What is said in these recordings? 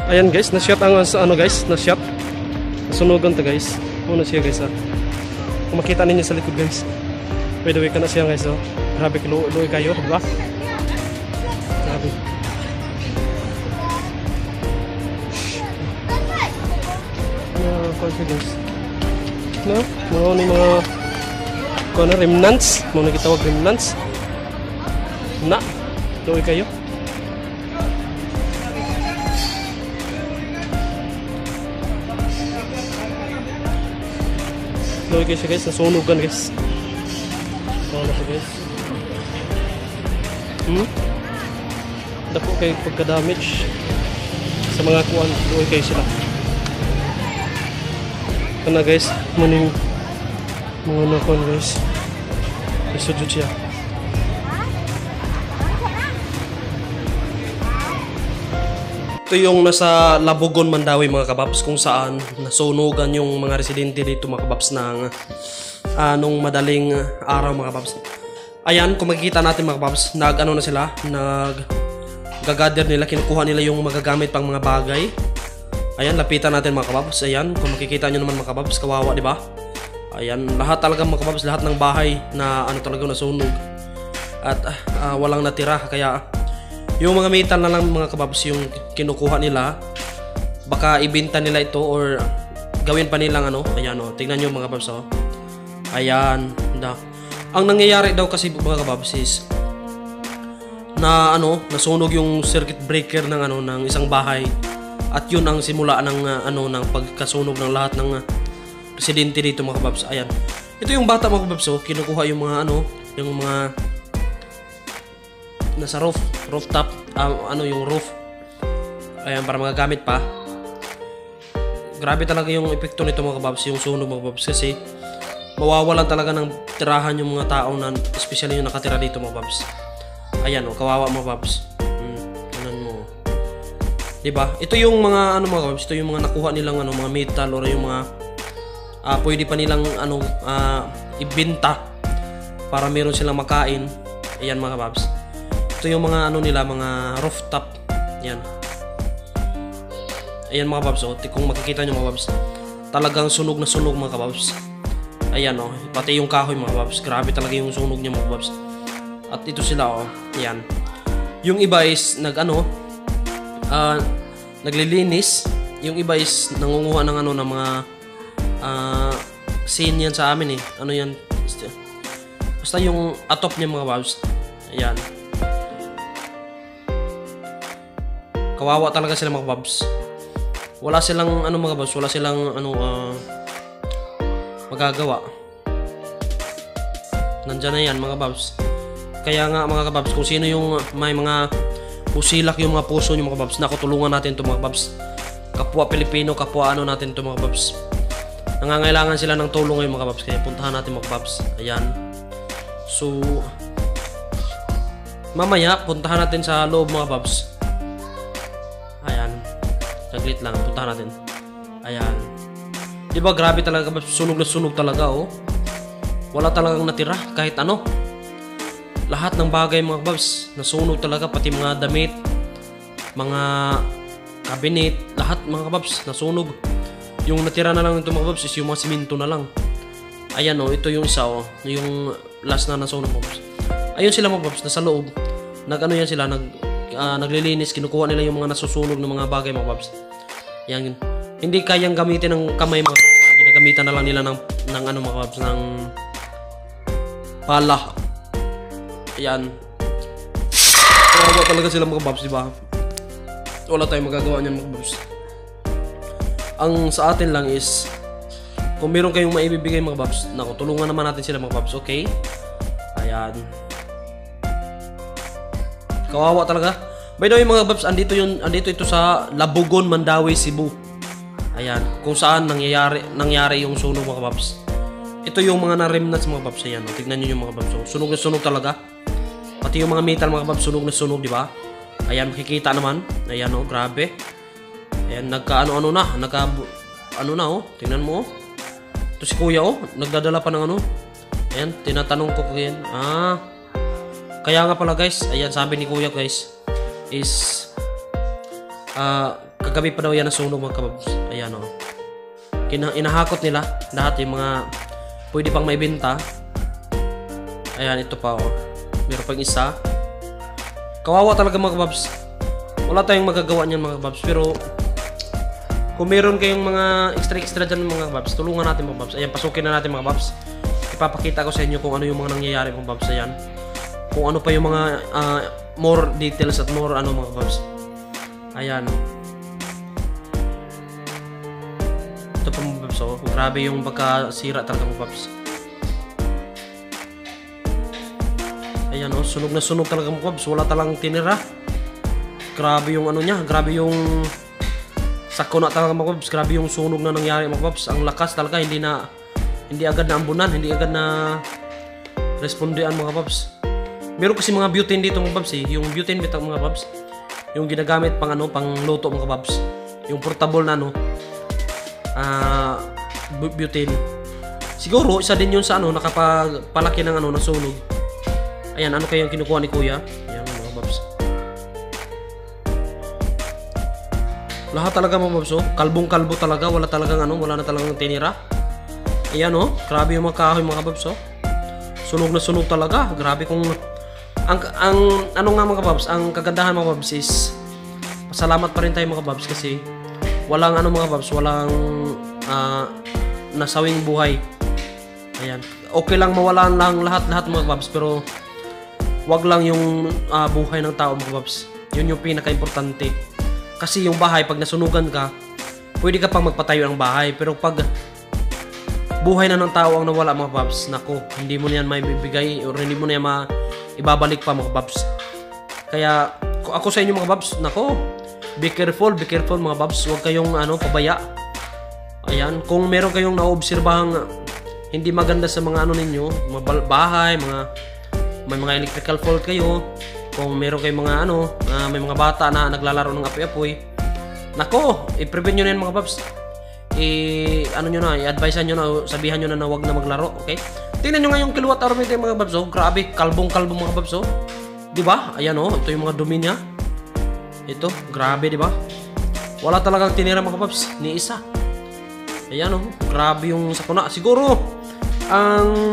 Ayan guys, na-shot ang ano guys, na-shot. Nasunugan to guys. Muna siya guys ah. Kung makita ninyo sa likod guys. By the way ka na siya guys oh. Grabe luoy kayo, di ba? Grabe. Kasi guys. No? Mga remnants. Mga nakitawag remnants. Na. Luoy kayo. Luoy kayo siya guys. Nasunugan guys. Ano siya guys. Dako kayo pagka-damage sa mga kuwan. Luoy kayo sila. Kana guys, muning mga nakon guys. Isudyo siya. Ito yung nasa Labugon, Mandawi mga kababs, kung saan nasunugan yung mga residente dito mga kababs ng nung madaling araw mga kababs. Ayan, kung makikita natin mga kababs, nag-ano na sila, nag-gather nila, kinukuha nila yung magagamit pang mga bagay. Ayan, lapitan natin mga kababs. Ayan, kung makikita nyo naman mga kababs, kawawa, di ba? Ayan, lahat talaga mga kababs, lahat ng bahay na ano talaga nasunog. At walang natira, kaya yung mga metal na lang mga kababs yung kinukuha nila, baka ibenta nila ito or gawin pa nilang ano. Ayan o, tingnan nyo mga kababs o. Ayan, ang nangyayari daw kasi mga kababs is na ano, nasunog yung circuit breaker ng ano ng isang bahay. At yun ang simula ng ano ng pagkasunog ng lahat ng residente dito mga kababs. Ayan. Ito yung bata mga kababs oh, kinukuha yung mga ano, yung mga nasa rooftop, ano yung roof. Ayan, para magagamit pa. Grabe talaga yung epekto nito mga kababs, yung sunog mga kababs, kasi mawawalan talaga ng tirahan yung mga tao na especially yung nakatira dito mga kababs. Ayan oh, kawawa mga kababs. Tingnan mo. Diba? Ito yung mga ano mga kababs, ito yung mga nakuha nilang ano, mga metal or yung mga pwede pa nilang ano ibenta para meron silang makain. Ayan mga kababs. Ito yung mga ano nila, mga rooftop. Yan. Ayan mga kababs, oh. Kung makikita nyo mga kababs, talagang sunog na sunog mga kababs. Ayan oh, pati yung kahoy mga kababs, grabe talaga yung sunog niya mga kababs. At ito sila oh, ayan. Yung iba is naglilinis, yung iba is nangunguha ng ano ng mga scene yan sa amin eh. Ano yan? Basta yung atop niya mga kababs. Ayan. Kawawa talaga sila mga kababs. Wala silang ano mga kababs, wala silang ano magagawa. Nandiyan na yan mga kababs. Kaya nga mga kababs, kung sino yung may mga pusilak yung mga puso yung mga kababs, naku, tulungan natin ito mga kababs. Kapwa Pilipino, kapwa ano natin ito mga kababs. Nangangailangan sila ng tulong ngayon mga kababs, kaya puntahan natin mga kababs. Ayan. So mamaya puntahan natin sa loob mga kababs. Saglit lang, puntahan natin. Ayan. Diba grabe talaga, sunog na sunog talaga oh. Wala talagang natira kahit ano. Lahat ng bagay mga kababs nasunog talaga, pati mga damit, mga cabinet, lahat mga kababs nasunog. Yung natira na lang ito mga kababs is yung mga simento na lang. Ayan oh, ito yung isa oh, yung last na nasunog mga kababs. Ayun sila mga kababs, nasa loob. Nag-ano yan sila, naglilinis, kinukuha nila yung mga nasusunog ng mga bagay mga kababs. Yan, hindi kayang gamitin ng kamay mga kababs. Ginagamitan na lang nila ng ano mga kababs, ng pala. Ayan. Kawawa talaga sila mga kababs, diba? Wala tayong magagawa niyan mga kababs. Ang sa atin lang is, kung meron kayong maibibigay mga kababs, naku, tulungan naman natin sila mga kababs, okay? Ayan. Kawawa talaga. By the way mga kababs, andito ito sa Labugon, Mandawi, Cebu. Ayan, kung saan nangyari yung sunog mga kababs. Ito yung mga na-remnants mga kababs. Ayan, tignan niyo yung mga kababs. So, sunog na sunog talaga. Pati yung mga metal mga kababs, sunog na sunog, di ba? Ayan, makikita naman. Ayan oh, grabe. Ayan, nagka-ano na, ano na oh, tingnan mo oh. Ito si kuya oh, nagdadala pa ng ano. Ayan, tinatanong ko yan. Kaya nga pala guys, ayan, sabi ni kuya guys, is kagabi pa daw yan nasunog mga kababs. Ayan o. Inahakot nila lahat yung mga pwede pang maibenta. Ayan, ito pa o. Meron pang isa. Kawawa talaga mga kababs. Wala tayong magagawa niyan mga kababs. Pero kung meron kayong mga extra dyan mga kababs, tulungan natin mga kababs. Ayan, pasukin na natin mga kababs. Ipapakita ko sa inyo kung ano yung mga nangyayari mga kababs. Ayan. Kung ano pa yung mga more details at more ano mga kababs. Ayan. Ito pa mga kababs. Oh. Grabe yung pagkasira talaga mga kababs. Ayan o, sunog na sunog talaga mga kababs. Wala talang tinira. Grabe yung ano niya. Grabe yung sako na talaga mga kababs. Grabe yung sunog na nangyari mga kababs. Ang lakas talaga. Hindi agad na ambunan. Hindi agad na respondean mga kababs. Meron kasi mga butane dito mga kababs eh. Yung butane bitang mga kababs. Yung ginagamit pang ano, pang luto mga kababs. Yung portable na ano. Butane. Siguro isa din yun sa ano, nakapagpalaki ng ano, ng sunog. Ayan, ano kayang kinukuha ni Kuya? Ayan mga kababs. Lahat talaga mga kababs, oh. Kalbong-kalbo talaga, wala talagang ano, wala na talagang tinira. Ayan oh, grabe yung mga kahoy mga kababs, oh. Sunog na sunog talaga. Grabe kung ang ano nga mga kababs, ang kagandahan mga kababs is pasalamat pa rin tayo mga kababs kasi walang ano mga kababs, walang nasawing buhay. Ayan. Okay lang mawalan lang lahat mga kababs pero wag lang yung buhay ng tao mga kababs. Yun yung pinaka-importante. Kasi yung bahay, pag nasunugan ka, pwede ka pang magpatayo ng bahay. Pero pag buhay na ng tao ang nawala mga kababs, nako, hindi mo na yan maibibigay or hindi mo na yan ibabalik pa mga kababs. Kaya ako sa inyo mga kababs, nako, be careful mga kababs. Huwag kayong ano, pabaya. Ayan, kung meron kayong naobserbahang hindi maganda sa mga ano ninyo, mga bahay, may mga electrical fault kayo, kung meron kayong mga ano, may mga bata na naglalaro ng apoy-apoy, nako, i-prevent nyo na yan mga kababs. Ano nyo na, i-advise nyo na, sabihan nyo na huwag na maglaro, okay? Tingnan nyo nga yung kiluwat army tayo mga kababs, oh. Grabe, kalbong-kalbong mga kababs, oh. Diba? Ayan, oh, ito yung mga dumi niya. Ito, grabe, diba? Wala talagang tinira mga kababs, ni isa. Ayan, oh, grabe yung sakuna. Siguro, ang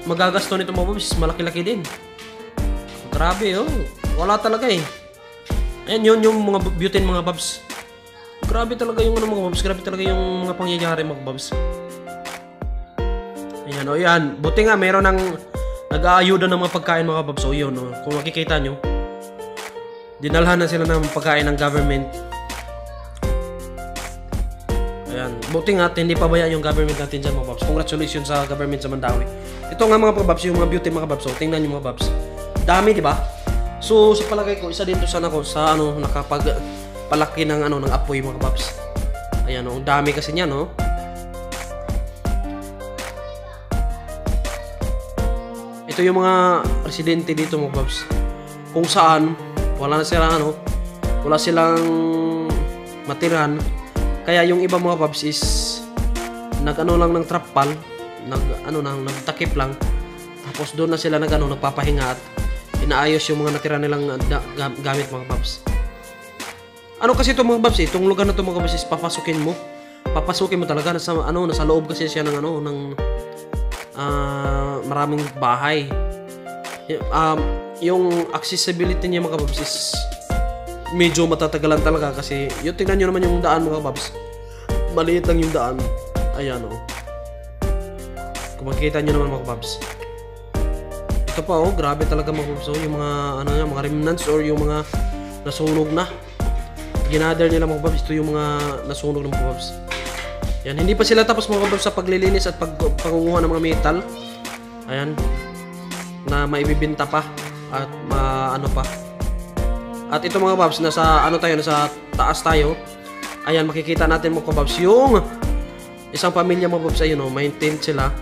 magagasto nito mga kababs, malaki-laki din. Grabe, oh. Wala talaga eh. Ayan, yun yung mga butane mga kababs. Grabe talaga yung ano mga kababs. Grabe talaga yung mga pangyayari mga kababs. Ayan, o yan. Buti nga, meron ng nag-aayuda ng mga pagkain mga kababs. O yun, o. Kung makikita nyo, dinalhan na sila ng pagkain ng government. Ayan. Buti nga, hindi pabayaan yung government natin dyan mga kababs. Congratulations sa government sa Mandawi. Ito nga mga kababs, yung mga beauty mga kababs. O, tingnan nyo mga kababs. Dami, di ba? So, sa palagay ko, isa din to sana ko sa ano, nakapagpalaki ng ano, ng apoy mga kababs. Ayan, o. Dami kasi niyan, no? Ito yung mga residente dito mga kababs. Kung saan, wala na silang ano, wala silang matiran. Kaya yung iba mga kababs is nag-ano lang ng trapal, nagtakip lang. Tapos doon na sila nagpapahinga at inaayos yung mga natira nilang gamit mga kababs. Ano kasi ito mga kababs, itong lugar na ito mga kababs is papasukin mo talaga nasa loob kasi siya ng ano, ng maraming bahay. Yung accessibility niya mga kababs is medyo matatagalan talaga kasi yung tingnan nyo naman yung daan mga kababs, maliit lang yung daan. Ayan o, kung makikita nyo naman mga kababs. Ito pa oh, grabe talaga mga kababs. Yung mga ano nga, mga remnants or yung mga nasunog na ginather nila mga kababs. Ito yung mga nasunog ng mga kababs. Yan, hindi pa sila tapos mga kababs sa paglilinis at pangunguha ng mga metal. Ayan, na maibibenta pa at ano pa. At ito mga kababs, nasa ano tayo, nasa taas tayo. Ayan, makikita natin mga kababs yung isang pamilya mga kababs. Ayun oh, may tent sila.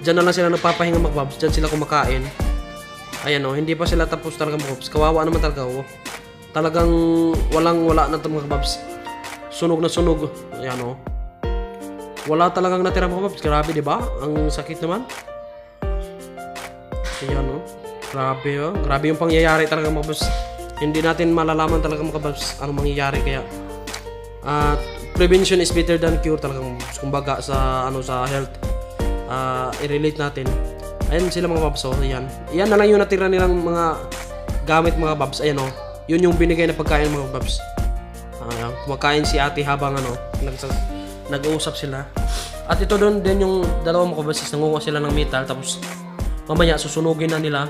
Diyan na lang sila nagpapahinga mga kababs. Diyan sila kumakain. Ayan o, hindi pa sila tapos talaga mga kababs. Kawawa naman talaga o. Talagang wala na ito mga kababs. Sunog na sunog. Ayan o. Wala talagang natira mga kababs. Grabe diba? Ang sakit naman. Ayan o. Grabe o. Grabe yung pangyayari talaga mga kababs. hindi natin malalaman talaga mga kababs ano mangyayari. Kaya prevention is better than cure talagang, kumbaga sa sa health i-relate natin. Ayan sila mga babs. So yan na lang yung natira nilang mga gamit mga babs. Ayan yun yung binigay na pagkain mga babs. Kumakain si ate habang nag-uusap sila. At ito doon din yung dalawang mga kababs, nangunguha sila ng metal, tapos mamaya susunugin na nila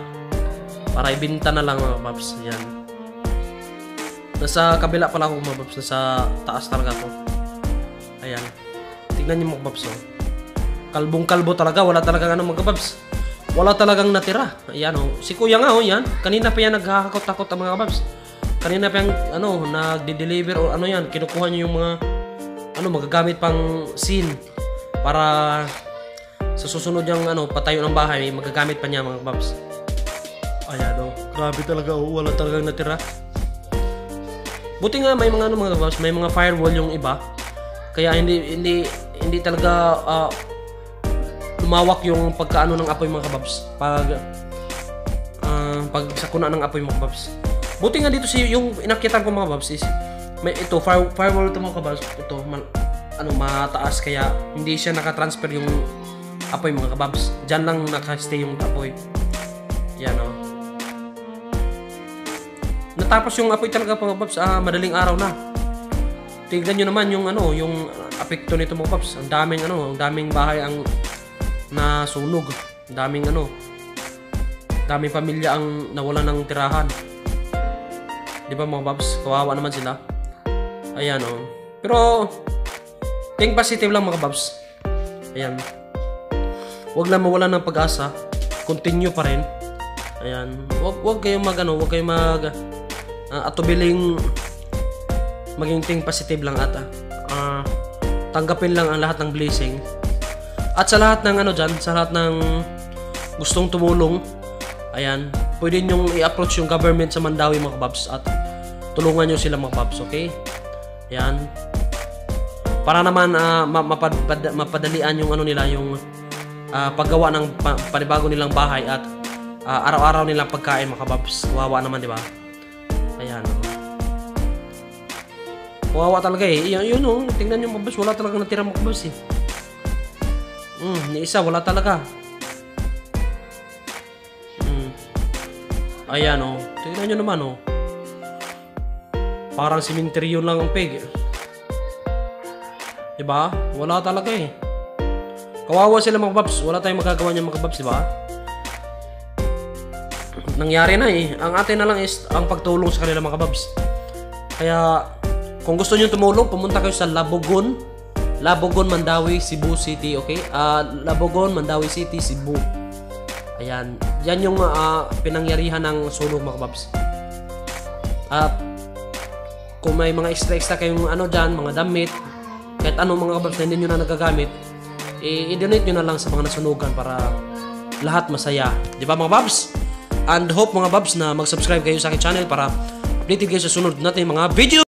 para ibenta na lang mga babs. Yan, nasa kabila pala ako mga babs, nasa taas talaga to. Ayan, tignan niyo mga babs. Kalbong kalbo talaga, wala talagang mga babs, wala talagang natira. Ayan si kuya nga yan, kanina pa yan naghahakot-takot ang mga babs. Kanina pa yung nagde-deliver o yan, kinukuha niyo yung mga magagamit pang scene para sa susunod yung patayo ng bahay, magagamit pa niya mga babs. Ayan grabe talaga wala talagang natira. Buti nga may mga mga babs, may mga firewall yung iba. Kaya hindi talaga lumawak yung pagkaano ng apoy mga babs. Pag sakuna ng apoy mga babs. Buti nga dito yung inakyatan ko mga babs is may ito firewall ito mga kababs. Ito mataas, kaya hindi siya naka-transfer yung apoy mga kababs. Diyan lang naka-stay yung apoy. Yan natapos yung apoy talaga mga kababs, madaling araw na. Tignan nyo naman yung apekto nito mga kababs. Ang daming bahay ang nasunog. Daming pamilya ang nawalan ng tirahan. Di ba mga babs? Kawawa naman sila. Ayan pero think positive lang mga babs. Ayan, huwag lang mawalan ng pag-asa. Continue pa rin. Ayan, huwag kayong huwag kayong atubiling maging think positive lang at tanggapin lang ang lahat ng blessing. At sa lahat ng sa lahat ng gustong tumulong, ayan, pwede nyo i-approach yung government sa Mandawi mga kababs at tulungan nyo sila mga kababs, okay? Ayan, para naman mapadalian yung nila, yung paggawa ng panibago nilang bahay at araw-araw nilang pagkain mga kababs. Kawawa naman, di ba? Ayan, kawawa talaga yun tingnan nyo mga kababs, wala talaga natira mga kababs ni isa, wala talaga. Ayan tingnan nyo naman parang simenteryo lang ang peg. Diba? Wala talaga kawawa sila mga kababs, wala tayong magagawa niya mga kababs, diba? Nangyari na ang atin na lang is ang pagtulong sa kanila mga kababs. Kaya kung gusto nyo tumulong, pumunta kayo sa Labugon, Mandawi, Cebu City, okay? Labugon, Mandawi City, Cebu. Ayan, yan yung pinangyarihan ng sunog mga kababs. At kung may mga extra kayong dyan, mga damit, kahit anong mga kababs na hindi nyo na nagagamit, i-donate nyo na lang sa mga nasunugan para lahat masaya. Di ba mga babs? And hope mga babs na mag-subscribe kayo sa aking channel para updated kayo sa sunod natin mga video.